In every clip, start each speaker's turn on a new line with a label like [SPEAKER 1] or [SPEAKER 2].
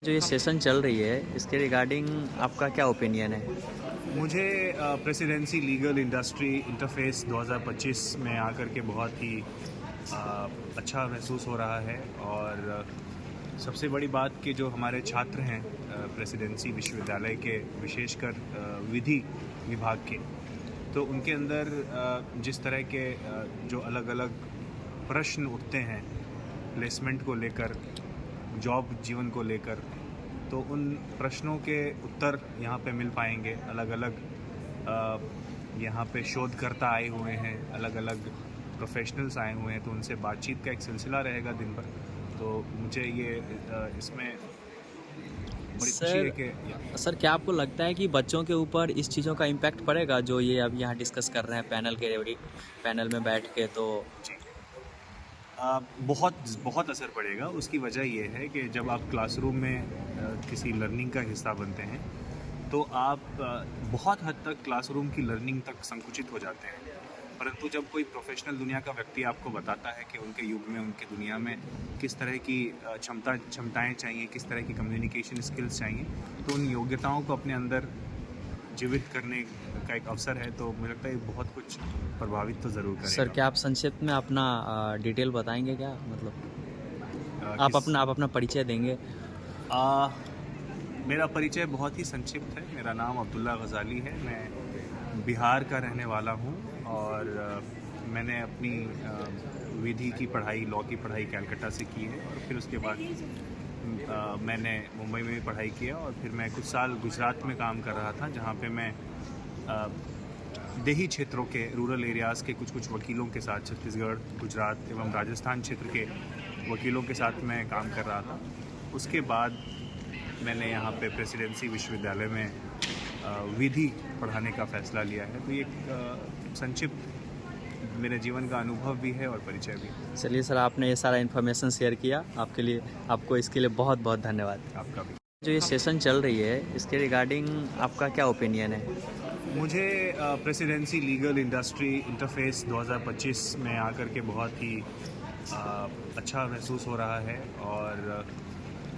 [SPEAKER 1] जो ये सेशन चल रही है इसके रिगार्डिंग आपका क्या ओपिनियन है?
[SPEAKER 2] मुझे प्रेसिडेंसी लीगल इंडस्ट्री इंटरफेस 2025 में आकर के बहुत ही अच्छा महसूस हो रहा है। और सबसे बड़ी बात कि जो हमारे छात्र हैं प्रेसिडेंसी विश्वविद्यालय के, विशेषकर विधि विभाग के, तो उनके अंदर जिस तरह के जो अलग अलग प्रश्न उठते हैं प्लेसमेंट को लेकर, जॉब जीवन को लेकर, तो उन प्रश्नों के उत्तर यहाँ पे मिल पाएंगे। अलग अलग यहाँ पे शोधकर्ता आए हुए हैं, अलग अलग प्रोफेशनल्स आए हुए हैं, तो उनसे बातचीत का एक सिलसिला रहेगा दिन भर। तो मुझे ये इसमें बड़ी खुशी है
[SPEAKER 1] सर
[SPEAKER 2] कि
[SPEAKER 1] सर क्या आपको लगता है कि बच्चों के ऊपर इस चीज़ों का इम्पैक्ट पड़ेगा जो ये अब यहाँ डिस्कस कर रहे हैं पैनल में बैठ के? तो
[SPEAKER 2] बहुत बहुत असर पड़ेगा। उसकी वजह ये है कि जब आप क्लासरूम में किसी लर्निंग का हिस्सा बनते हैं तो आप बहुत हद तक क्लासरूम की लर्निंग तक संकुचित हो जाते हैं। परंतु जब कोई प्रोफेशनल दुनिया का व्यक्ति आपको बताता है कि उनके युग में, उनके दुनिया में किस तरह की क्षमताएं चाहिए, किस तरह की कम्युनिकेशन स्किल्स चाहिए, तो उन योग्यताओं को अपने अंदर जीवित करने का एक अवसर है। तो मुझे लगता है ये बहुत कुछ प्रभावित तो ज़रूर करेगा।
[SPEAKER 1] सर क्या आप संक्षिप्त में अपना डिटेल बताएंगे क्या? मतलब आप
[SPEAKER 2] किस
[SPEAKER 1] अपना परिचय देंगे?
[SPEAKER 2] आ, मेरा परिचय बहुत ही संक्षिप्त है। मेरा नाम अब्दुल्ला गज़ाली है। मैं बिहार का रहने वाला हूँ और मैंने अपनी विधि की पढ़ाई, लॉ की पढ़ाई कलकत्ता से की है। और फिर उसके बाद मैंने मुंबई में भी पढ़ाई किया और फिर मैं कुछ साल गुजरात में काम कर रहा था, जहाँ पे मैं देही क्षेत्रों के, रूरल एरियाज़ के कुछ वकीलों के साथ, छत्तीसगढ़, गुजरात एवं राजस्थान क्षेत्र के वकीलों के साथ मैं काम कर रहा था। उसके बाद मैंने यहाँ पे प्रेसिडेंसी विश्वविद्यालय में विधि पढ़ाने का फ़ैसला लिया है। तो ये एक संक्षिप्त मेरे जीवन का अनुभव भी है और परिचय भी।
[SPEAKER 1] चलिए सर, आपने ये सारा इन्फॉर्मेशन शेयर किया, आपको इसके लिए बहुत बहुत धन्यवाद।
[SPEAKER 2] आपका भी।
[SPEAKER 1] जो ये सेशन चल रही है इसके रिगार्डिंग आपका क्या ओपिनियन है?
[SPEAKER 2] मुझे प्रेसिडेंसी लीगल इंडस्ट्री इंटरफेस 2025 में आकर के बहुत ही अच्छा महसूस हो रहा है। और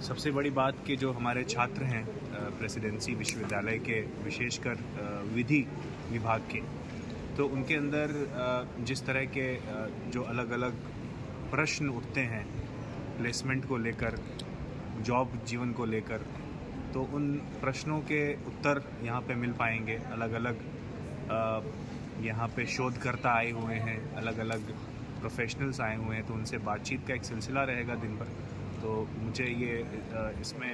[SPEAKER 2] सबसे बड़ी बात कि जो हमारे छात्र हैं प्रेसिडेंसी विश्वविद्यालय के, विशेषकर विधि विभाग के, तो उनके अंदर जिस तरह के जो अलग अलग प्रश्न उठते हैं प्लेसमेंट को लेकर, जॉब जीवन को लेकर, तो उन प्रश्नों के उत्तर यहाँ पे मिल पाएंगे। अलग अलग यहाँ पे शोधकर्ता आए हुए हैं, अलग अलग प्रोफेशनल्स आए हुए हैं, तो उनसे बातचीत का एक सिलसिला रहेगा दिन भर। तो मुझे ये इसमें